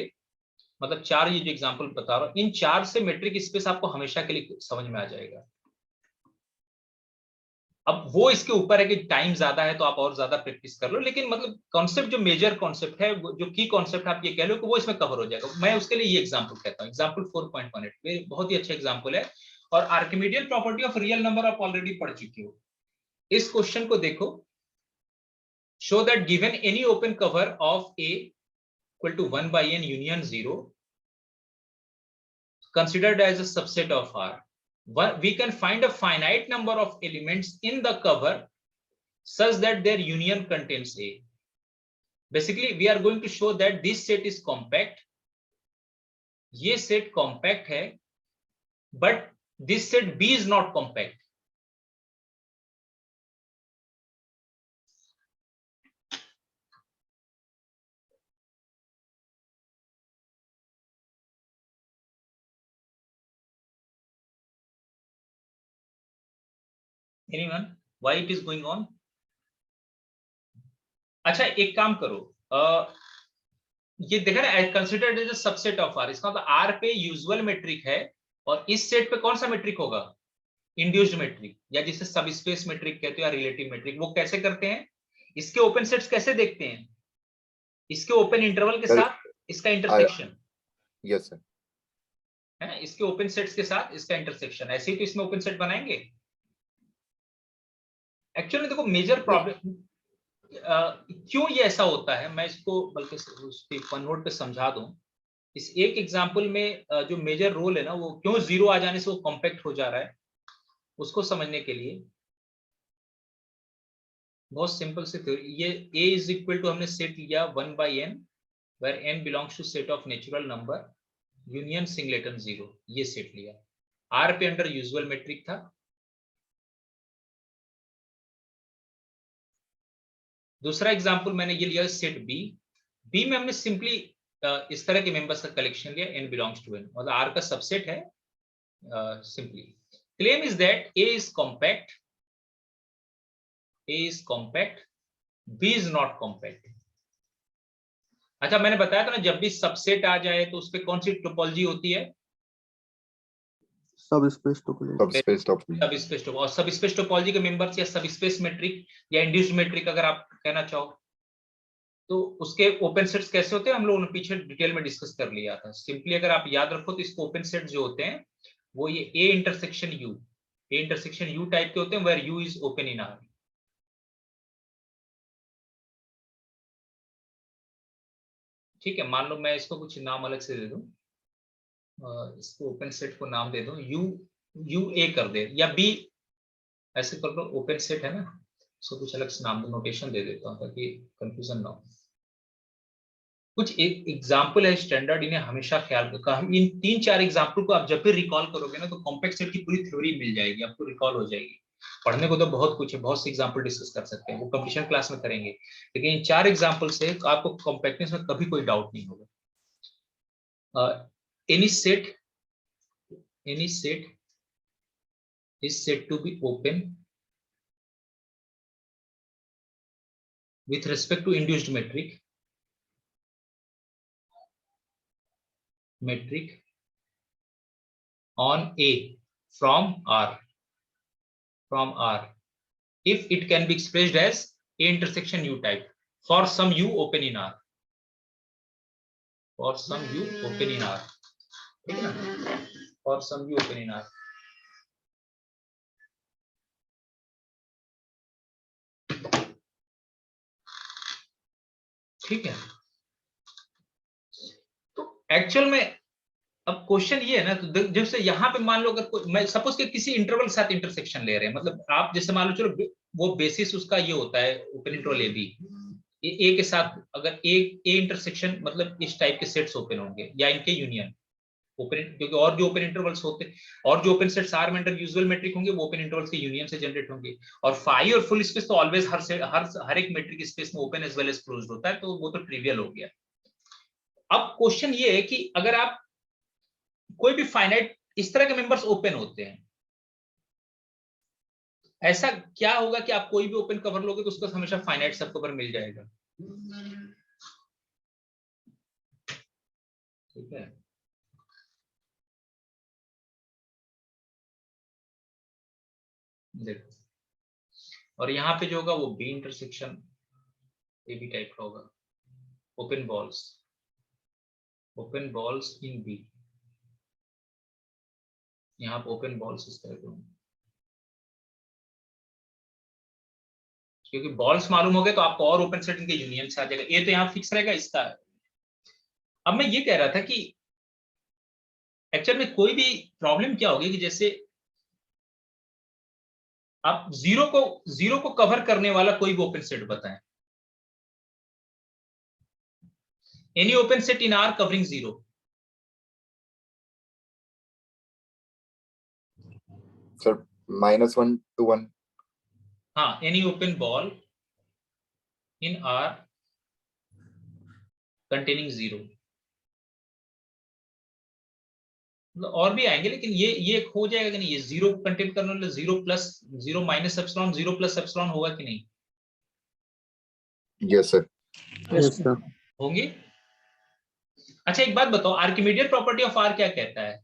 मतलब चार ये जो एग्जांपल बता रहा हूं, इन चार से मेट्रिक स्पेस आपको हमेशा के लिए समझ में आ जाएगा। अब वो इसके ऊपर है कि टाइम ज्यादा है तो आप और ज्यादा प्रैक्टिस कर लो, लेकिन मतलब कॉन्सेप्ट जो मेजर कॉन्सेप्ट है, जो की कॉन्सेप्ट आप ये कह लो कि वो इसमें कवर हो जाएगा। मैं उसके लिए ये एग्जांपल कहता हूं, एग्जांपल 4.18 बहुत ही अच्छा एग्जांपल है, और Archimedean property of real number आप ऑलरेडी पढ़ चुके हो। इस क्वेश्चन को देखो, show that given any open cover of A equal to 1/n union 0 considered as a subset of R. We can find a finite number of elements in the cover such that their union contains A. Basically, we are going to show that this set is compact. ये set compact है, but this set B is not compact. Anyone? Why it is going on? अच्छा, एक काम करो, ये देखा ना, considered as a subset of R, इसका मतलब आर पे यूजुअल मेट्रिक है, और इस सेट पे कौन सा मेट्रिक होगा, इंड्यूस्ड मेट्रिक, या जिसे सब स्पेस मेट्रिक कहते हो या रिलेटिव मेट्रिक। वो कैसे करते हैं, इसके ओपन सेट्स कैसे देखते हैं, इसके ओपन इंटरवल के साथ इसका इंटरसेक्शन, यस सर, है ना, इसके ओपन सेट्स के साथ इसका इंटरसेक्शन, ऐसे ही तो इसमें ओपन सेट बनाएंगे। एक्चुअली देखो, मेजर प्रॉब्लम क्यों ये ऐसा होता है, मैं इसको बल्कि उस वन नोट पे समझा दूं। इस एक एग्जांपल में जो मेजर रोल है ना, वो क्यों 0 आ जाने से वो कॉम्पैक्ट हो जा रहा है, उसको समझने के लिए बहुत सिंपल सी थ्योरी। ये a इज इक्वल टू, हमने सेट लिया 1/n where n belongs to set of natural number union singleton 0, ये सेट लिया। r पे अंडर यूजुअल मेट्रिक था। दूसरा एग्जांपल मैंने ये लिया सेट b में हमने सिंपली इस तरह के मेंबर्स का कलेक्शन लिया, n बिलोंग्स टू n, मतलब r का सबसेट है। Simply claim is that a is compact, A is compact, B is not compact. अच्छा मैंने बताया था ना, जब भी सबसेट आ जाए तो उस पे कौन सी टोपोलॉजी होती है? सब स्पेस टोपोलॉजी। Subspace topology. सब स्पेस टोपोलॉजी। और सब स्पेस टोपोलॉजी के मेंबर्स या सब स्पेस मैट्रिक या इंड्यूस्ड मैट्रिक अगर आप कहना चाहो, तो उसके ओपन सेट्स कैसे होते हैं हम लोगों ने पीछे डिटेल में डिस्कस कर लिया था। सिंपली अगर आप याद रखो तो इसको ओपन सेट जो होते हैं वो ये ए इंटरसेक्शन यू टाइप के होते हैं, where U is open in R. ठीक है, मान लो मैं इसको कुछ नाम अलग से दे दूं, इसको ओपन सेट को नाम दे दूं यू ए कर दे, या बी ऐसे कर लो, ओपन सेट है ना, इसको कुछ अलग से नाम दो, नोटेशन दे देता हूं ताकि कंफ्यूजन ना हो। कुछ एक एग्जाम्पल है स्टैंडर्ड, इन्हें हमेशा ख्याल रखा। इन 3-4 एग्जाम्पल को आप जब भी रिकॉल करोगे ना तो कॉम्पैक्ट सेट की पूरी थ्योरी मिल जाएगी, आपको रिकॉल हो जाएगी। पढ़ने को तो बहुत कुछ है, बहुत से एग्जाम्पल डिस्कस कर सकते हैं, वो कंपटीशन क्लास में करेंगे, लेकिन इन 4 एग्जाम्पल से आपको कॉम्पैक्टनेस में कभी कोई डाउट नहीं होगा। Any set is said to be open with respect to induced metric on A from R if it can be expressed as A intersection U type for some U open in R, for some U open in R, ठीक है ना, for some U open in R। ठीक है, तो एक्चुअल में अब क्वेश्चन ये है ना, तो जैसे यहाँ पे मान लो अगर मैं सपोज के किसी इंटरवल के साथ इंटरसेक्शन ले रहे हैं, मतलब आप जैसे मान लो, चलो वो बेसिस उसका ये होता है ओपन इंटरवल ए बी, ए के साथ अगर ए इंटरसेक्शन मतलब इस टाइप के सेट्स ओपन होंगे या इनके यूनियन ओपन, क्योंकि और जो ओपन इंटरवल्स होते और जो ओपन सेट्स आर में अंडर यूजुअल मैट्रिक होंगे वो ओपन इंटरवल्स के यूनियन से जनरेट होंगे। और फाई और फुल स्पेस तो ऑलवेज हर एक मैट्रिक स्पेस में open as well as closed होता है, तो वो तो ट्रिवियल हो गया। अब क्वेश्चन ये है कि अगर आप कोई भी फाइनाइट इस तरह के मेंबर्स ओपन होते हैं, ऐसा क्या होगा कि आप कोई भी ओपन कवर लोगे तो उसको हमेशा फाइनाइट सब कवर मिल जाएगा। ठीक है, देखो, और यहां पे जो होगा वो B intersection A B type का होगा, ओपन बॉल्स इन बी, यहाँ पे ओपन बॉल्स इस तरह के होंगे, क्योंकि बॉल्स मालूम हो गए तो आपको और ओपन सेट इनके यूनियन से आ जाएगा। ये तो यहाँ फिक्स रहेगा इसका। अब मैं ये कह रहा था कि एक्चुअल में कोई भी प्रॉब्लम क्या होगी कि जैसे आप जीरो को कवर करने वाला कोई भी ओपन सेट बताएं, any open set in are covering 0। Sir -1 to 1। हाँ, any open ball in are containing 0। और भी आएंगे, लेकिन ये हो जाएगा कि नहीं, ये 0 कंटेंट करने वाला 0 plus 0 minus epsilon 0 plus epsilon होगा कि नहीं? Yes sir. Yes sir. होंगे। अच्छा एक बात बताओ, आर्किमिडियन प्रॉपर्टी ऑफ आर क्या कहता है?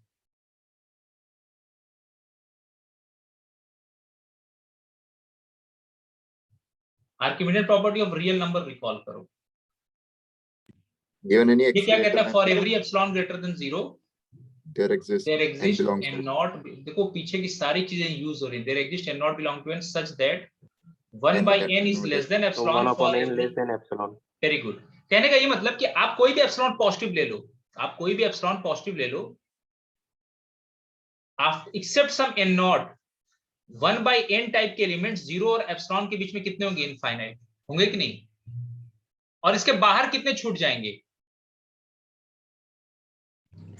Archimedean property of real number recall करो। गिवन एनी ये क्या कहता है? For X every epsilon greater than 0 there exist and not, देखो पीछे की सारी चीजें यूज हो रही हैं, there exist and not belong to N such that 1/n is less than epsilon for every, very good. कहने का ये मतलब कि आप कोई भी एप्सिलॉन पॉजिटिव ले लो, आप कोई भी एप्सिलॉन पॉजिटिव ले लो, आप except some n naught, 1/n type के एलिमेंट्स 0 और एप्सिलॉन के बीच में कितने होंगे? इनफाइनाइट होंगे कि नहीं? और इसके बाहर कितने छूट जाएंगे?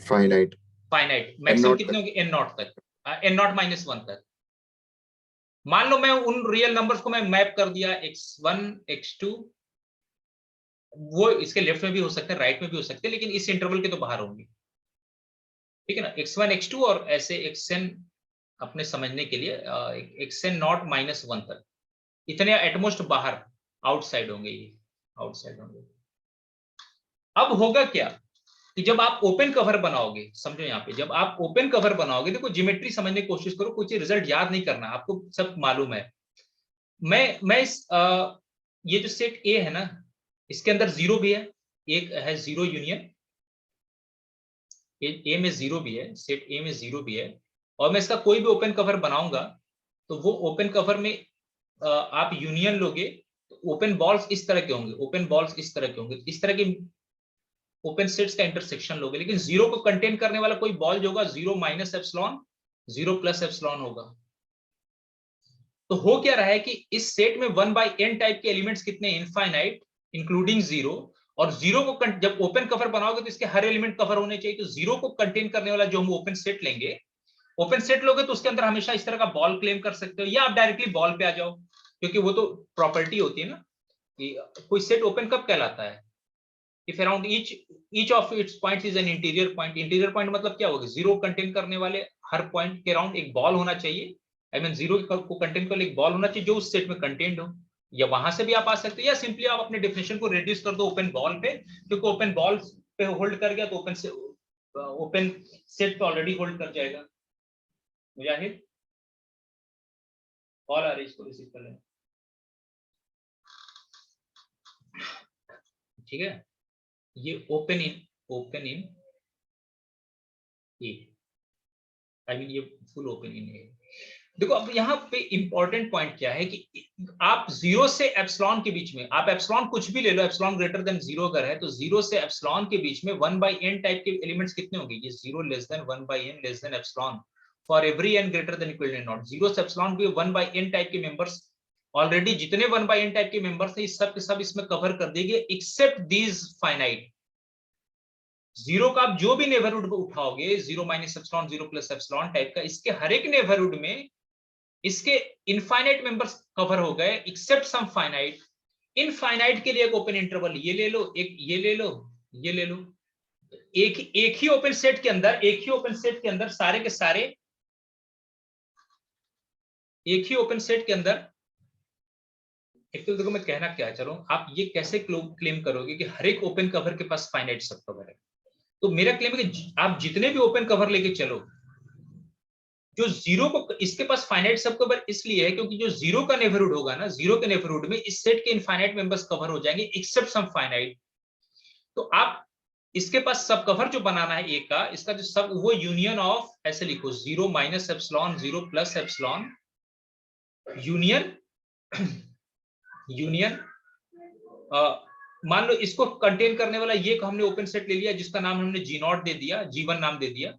फाइनाइट मैक्सिमम कितने होंगे? n नॉट तक, n नॉट -1 तक। मान लो मैं उन रियल नंबर्स को मैं मैप कर दिया x1 x2, वो इसके लेफ्ट में भी हो सकते हैं, राइट में भी हो सकते हैं, लेकिन इस इंटरवल के तो बाहर होंगे। ठीक है ना, x1 x2 और ऐसे xn अपने समझने के लिए xn नॉट -1 तक, इतने एटमोस्ट बाहर आउटसाइड होंगे, ये आउटसाइड होंगे। अब होगा क्या कि जब आप ओपन कवर बनाओगे, समझो यहाँ पे, जब आप ओपन कवर बनाओगे, देखो ज्योमेट्री समझने की कोशिश करो, कुछ रिजल्ट याद नहीं करना, आपको सब मालूम है। मैं इस ये जो सेट ए है ना, इसके अंदर जीरो भी है, एक है जीरो यूनियन, ए में जीरो भी है, सेट ए में जीरो भी है, और मैं इसका कोई भी ओपन कवर बनाऊंगा तो वो ओपन कवर में आप यूनियन लोगे तो ओपन बॉल्स इस तरह के होंगे, ओपन बॉल्स इस तरह के होंगे, इस तरह के ओपन सेट्स का इंटरसेक्शन लोगे, लेकिन जीरो को कंटेन करने वाला कोई बॉल जो होगा, zero minus epsilon, zero plus epsilon होगा। तो हो क्या रहा है कि इस सेट में 1/n टाइप के एलिमेंट्स कितने, इनफाइनाइट इंक्लूडिंग जीरो, और जीरो को जब ओपन कवर बनाओगे तो इसके हर एलिमेंट कवर होने चाहिए, तो जीरो को कंटेन करने वाला जो हम ओपन सेट लेंगे, ओपन सेट लोगे तो उसके अंदर हमेशा इस तरह का बॉल क्लेम कर सकते हो, या आप डायरेक्टली बॉल पे आ जाओ, क्योंकि वो तो प्रॉपर्टी होती है ना कि कोई सेट ओपन कब कहलाता है, if around each of its points is an interior point। Interior point मतलब क्या होगा, जीरो कंटेन करने वाले हर पॉइंट के अराउंड एक बॉल होना चाहिए, आई मीन जीरो को कंटेन करने एक बॉल होना चाहिए जो उस सेट में कंटेन्ड हो, या वहां से भी आप आ सकते हो, या सिंपली आप अपने डेफिनेशन को रिड्यूस कर दो ओपन बॉल पे, क्योंकि ओपन बॉल पे होल्ड कर गया तो ओपन सेट पे ऑलरेडी होल्ड कर जाएगा। मुजाहिद कॉल आ रही है, इसको रिसीव कर लें, ठीक है। ये open in A, I mean ये फुल ओपन इन ए। देखो अब यहाँ पे इंपॉर्टेंट पॉइंट क्या है कि आप जीरो से एप्सिलॉन के बीच में, आप एप्सिलॉन कुछ भी ले लो, एप्सिलॉन ग्रेटर देन जीरो अगर है तो जीरो से एप्सिलॉन के बीच में 1/n टाइप के एलिमेंट्स कितने होंगे, ये zero less than 1/n less than epsilon for every n greater than equal to naught. Zero से एप्सिलॉन के 1/n टाइप के मेंबर्स, ऑलरेडी जितने 1/n टाइप के मेंबर्स थे सब के सब इसमें कवर कर दिए गए, एक्सेप्ट दीज फाइनाइट। जीरो का आप जो भी नेबरहुड उठाओगे, zero minus epsilon, zero plus epsilon type का, इसके हर एक नेबरहुड में इसके इनफाइनाइट मेंबर्स कवर हो गए, एक्सेप्ट सम फाइनाइट। इनफाइनाइट के लिए एक ओपन इंटरवल ये ले लो, एक ये ले लो, ये ले लो, एक ही ओपन सेट के अंदर, एक ही ओपन सेट के अंदर सारे के सारे, एक ही ओपन सेट के अंदर, एक तो देखो मैं कहना क्या है, चलो आप ये कैसे क्लेम करोगे कि हर एक ओपन कवर के पास फाइनाइट सब कवर है। तो मेरा क्लेम है कि आप जितने भी ओपन कवर लेके चलो, जो जीरो को, इसके पास फाइनाइट सब कवर इसलिए है क्योंकि जो जीरो का नेबरहुड होगा ना, जीरो के नेबरहुड में इस सेट के इनफाइनाइट मेंबर्स कवर हो जाएंगे एक्सेप्ट सम फाइनाइट। तो आप इसके पास सब कवर जो बनाना है ए का, इसका जो सब, वो यूनियन ऑफ, ऐसे लिखो, zero minus epsilon, zero plus epsilon, union union मान लो इसको कंटेन करने वाला ये हमने ओपन सेट ले लिया जिसका नाम हमने जी नॉट दे दिया, जी1 नाम दे दिया,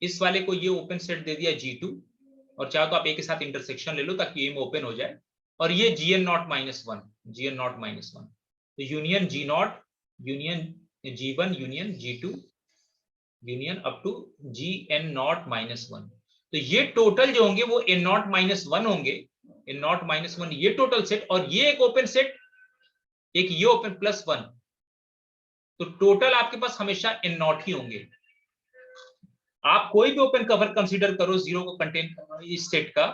इस वाले को ये ओपन सेट दे दिया जी2, और चाहो तो आप ए के साथ इंटरसेक्शन ले लो ताकि ए में ओपन हो जाए, और ये G N naught minus one, G N naught minus one, तो यूनियन जी नॉट, यूनियन जी1, यूनियन जी2, union up to G N naught minus one. तो ये टोटल जो होंगे वो एन नॉट माइनस वन होंगे, एन नॉट माइनस वन ये टोटल सेट, और ये एक ओपन सेट, एक ये ओपन प्लस वन, तो टोटल आपके पास हमेशा एन नॉट ही होंगे। आप कोई भी ओपन कवर कंसीडर करो जीरो को कंटेन, इस सेट का,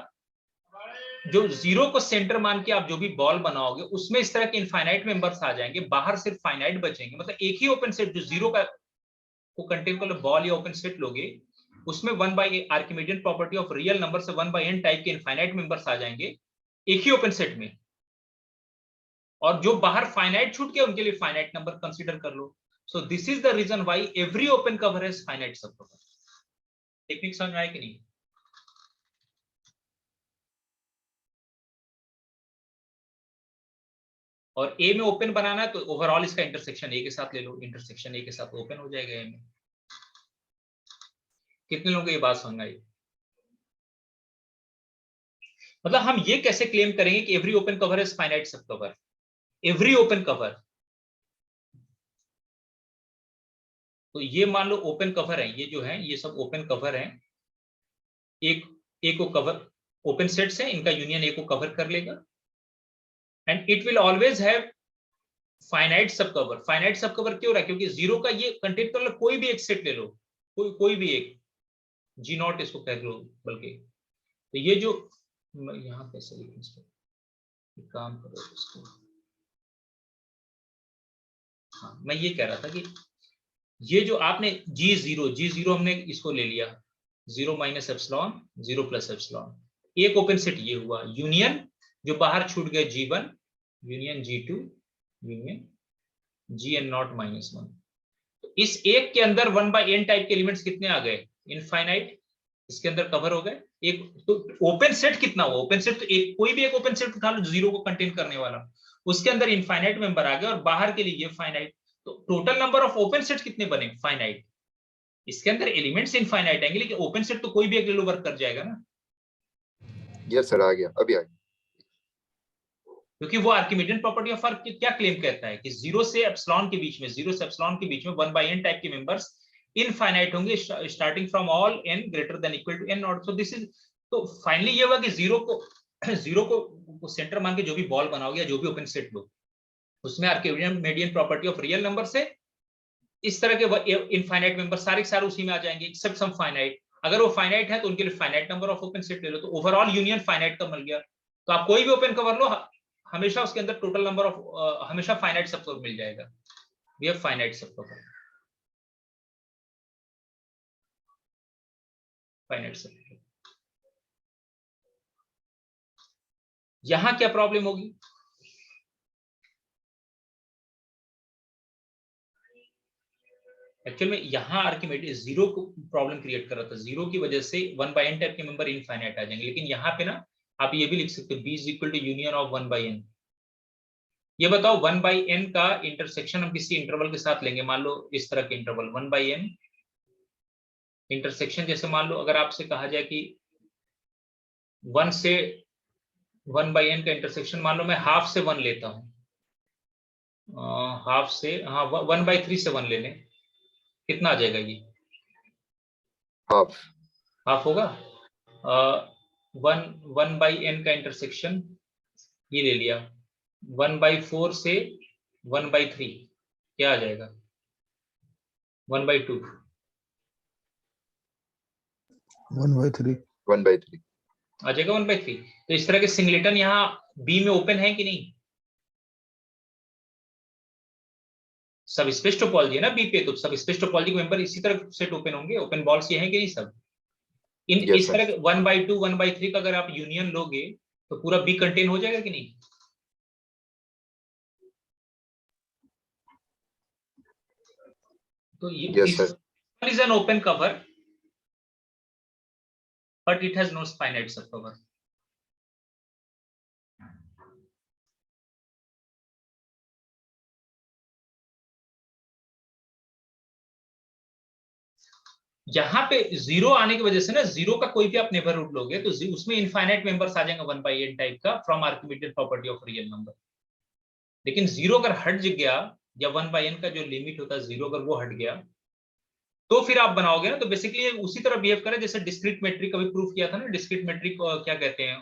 जो जीरो को सेंटर मान के आप जो भी बॉल बनाओगे उसमें इस तरह के इनफाइनाइट मेंबर्स आ जाएंगे, बाहर सिर्फ फाइनाइट बचेंगे। मतलब एक ही ओपन सेट जो जीरो का को कंटेन कर बॉल या ओपन सेट लोगे, उसमें 1/n Archimedean property of real number से 1/n टाइप के इनफाइनाइट मेंबर्स आ जाएंगे एक ही ओपन सेट में, और जो बाहर फाइनाइट छूट गए उनके लिए फाइनाइट नंबर कंसीडर कर लो। So this is the reason why every open cover has finite सब कवर। टेक्निक समझ में आया कि नहीं? और ए में ओपन बनाना है तो ओवरऑल इसका इंटरसेक्शन ए के साथ ले लो, इंटरसेक्शन ए के साथ ओपन हो जाएगा ए में। कितने लोगों को ये बात समझ आई? मतलब हम ये कैसे क्लेम करेंगे कि every open cover is finite सब कवर, एवरी ओपन कवर, तो ये मान लो ओपन कवर है, ये जो है ये सब ओपन कवर है, एक को कवर, ओपन सेट्स है, इनका यूनियन ए को कवर कर लेगा, and it will always have finite सब कवर। फाइनाइट सब कवर क्यों रहा है? क्योंकि जीरो का ये कंटेन कर लो, कोई भी एक सेट ले लो, कोई भी एक, जी नॉट इसको कह लो बल्कि, तो ये जो यहां कैसे लिखें इसको, काम करो इसको, हाँ, मैं ये कह रहा था कि ये जो आपने G0 हमने इसको ले लिया 0 माइनस एप्सिलॉन 0 प्लस एप्सिलॉन, एक ओपन सेट ये हुआ, यूनियन जो बाहर छूट गए G1 union G2 union Gn not minus 1। तो इस एक के अंदर 1/n टाइप के एलिमेंट्स कितने आ गए? इनफाइनाइट, इसके अंदर कवर हो गए। एक तो ओपन सेट कितना हुआ? ओपन सेट तो एक कोई भी एक ओपन सेट उठा लो जीरो को कंटेन करने वाला, उसके अंदर इनफाइनाइट मेंबर आ गए और बाहर के लिए ये फाइनाइट। तो total number of open set कितने बने? फाइनाइट। इसके अंदर एलिमेंट्स इनफाइनाइट आएंगे, लेकिन ओपन सेट तो कोई भी एक ले लो वर्क कर जाएगा ना। यस सर, आ गया, अभी आ गया। क्योंकि वो आर्किमिडियन प्रॉपर्टी ऑफ आर्क क्या क्लेम कहता है कि जीरो से एप्सिलॉन के बीच में 1/n टाइप के मेंबर्स इनफाइनाइट होंगे starting from all n greater than equal to n naught. So this is, तो फाइनली ये हुआ कि जीरो को सेंटर मान के जो भी बॉल बनाओगे या जो भी ओपन सेट लो, उसमें Archimedean property of real number से इस तरह के इनफाइनाइट मेंबर सारे के सारे उसी में आ जाएंगे एक्सेप्ट सम फाइनाइट। अगर वो फाइनाइट है तो उनके लिए finite number of open set ले लो, तो ओवरऑल यूनियन फाइनाइट का मिल गया। तो आप कोई भी ओपन कवर लो, हमेशा उसके अंदर टोटल नंबर ऑफ हमेशा फाइनाइट सब मिल जाएगा। वी हैव फाइनाइट सब फाइनाइट सब। यहां क्या प्रॉब्लम होगी? एक्चुअल में यहां आर्किमिडीज जीरो को प्रॉब्लम क्रिएट कर रहा था, जीरो की वजह से 1/n टाइप के मेंबर इनफाइनाइट आ जाएंगे। लेकिन यहाँ पे ना आप ये भी लिख सकते हो b is equal to union of 1/n। ये बताओ 1/n का इंटरसेक्शन हम किसी इंटरवल के साथ लेंगे, मान लो इस तरह के इंटरवल 1/n इंटरसेक्शन। जैसे मान लो अगर आपसे कहा जाए कि 1 से 1/n का इंटरसेक्शन, मान लो मैं हाफ से 1 लेता हूं, हाफ से, हाँ 1/3 से 1 ले लें, कितना आ जाएगा? ये हाफ होगा। 1/n का इंटरसेक्शन ये ले लिया, 1/4 से 1/3 क्या आ जाएगा? 1/2 1/3 1/3 आ जाएगा 1/3। तो इस तरह के सिंगलेटन यहाँ बी में ओपन है कि नहीं? सब स्पेस टोपोलॉजी है ना बी पे, तो सब स्पेस टोपोलॉजी के मेंबर इसी तरह सेट ओपन होंगे। ओपन बॉल्स ये हैं कि नहीं सब? Yes, इस तरह के 1/2 1/3 का अगर आप यूनियन लोगे तो पूरा बी कंटेन हो जाएगा कि नहीं? तो ये Yes, sir. is an open cover but it has no finite subcover. यहां पे जीरो आने की वजह से ना, जीरो का कोई भी आप नेबरहुड लोगे तो उसमें इनफाइनाइट मेंबर्स आ जाएंगे 1/n टाइप का from Archimedean property of real number. लेकिन जीरो अगर हट गया, या 1/n का जो लिमिट होता है जीरो, अगर वो हट गया तो फिर आप बनाओगे ना, तो बेसिकली उसी तरह बिहेव करे जैसे डिस्क्रीट मेट्रिक का भी प्रूफ किया था ना। डिस्क्रीट मेट्रिक क्या कहते हैं,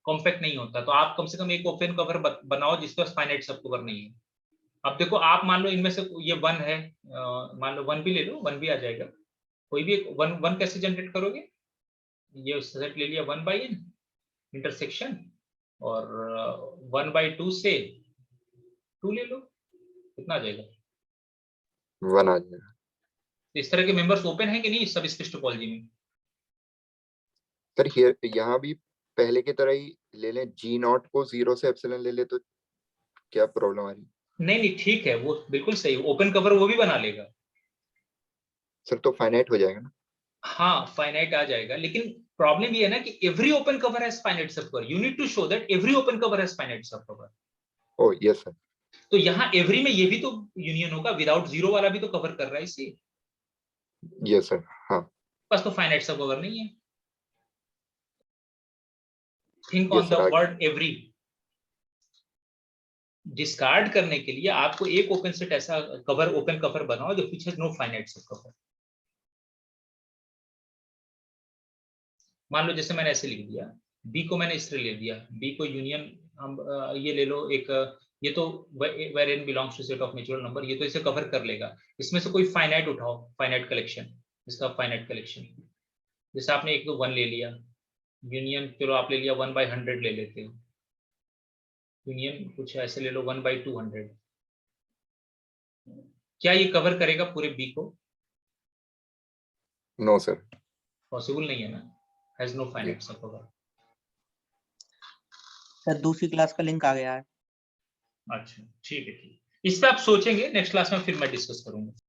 कॉम्पैक्ट नहीं होता। तो आप कम से कम एक ओपन कवर बनाओ जिसके पास फाइनाइट सब कवर नहीं है। अब देखो आप मान लो इनमें से ये 1 है, मान लो 1 भी ले लो, 1 भी आ जाएगा। कोई भी एक 1 कैसे जनरेट करोगे? ये सेट ले लिया 1/n इंटरसेक्शन, और 1/2 से 2 ले लो, कितना आ जाएगा? 1 आ जाएगा। इस तरह के मेंबर्स ओपन है कि नहीं सब स्पेस टोपोलॉजी में? सर यहाँ भी पहले की तरह ही ले लें, G0 को 0 से एप्सिलॉन ले ले तो क्या प्रॉब्लम आ रही? नहीं ठीक है, वो बिल्कुल सही, ओपन कवर वो भी बना लेगा। सर तो फाइनाइट हो जाएगा ना? हाँ फाइनाइट आ जाएगा, लेकिन प्रॉब्लम ये है ना कि every open cover has finite सब cover. You need to show that every open cover has finite सब कवर। Oh yes sir. तो यहाँ एवरी में ये भी तो यूनियन होगा, विदाउट जीरो वाला भी तो कवर कर रहा है इसे। यस सर, हाँ। बस तो फाइनाइट सब कवर नहीं है। Think yes on sir, the आ गया। Word every. डिस्कार्ड करने के लिए आपको एक ओपन सेट ऐसा कवर, ओपन कवर बनाओ जो व्हिच हैज नो फाइनाइट सब कवर। मान लो जैसे मैंने ऐसे लिख दिया, बी को मैंने इस तरह ले दिया, बी को यूनियन हम ये ले लो एक, ये तो where n belongs to set of natural number, ये तो इसे कवर कर लेगा। इसमें से कोई फाइनाइट उठाओ, फाइनाइट कलेक्शन, इसका फाइनाइट कलेक्शन। जैसे आपने एक तो 1 ले लिया, यूनियन चलो आप ले लिया 1/100 ले लेते हो, यूनियन कुछ ऐसे ले लो 1/200, क्या ये कवर करेगा पूरे बी को? नो सर, पॉसिबल नहीं है ना, हैज नो फाइनाइट सब कवर। सर दूसरी क्लास का लिंक आ गया है। अच्छा ठीक है, ठीक, इस पे आप सोचेंगे, नेक्स्ट क्लास में फिर मैं डिस्कस करूंगा।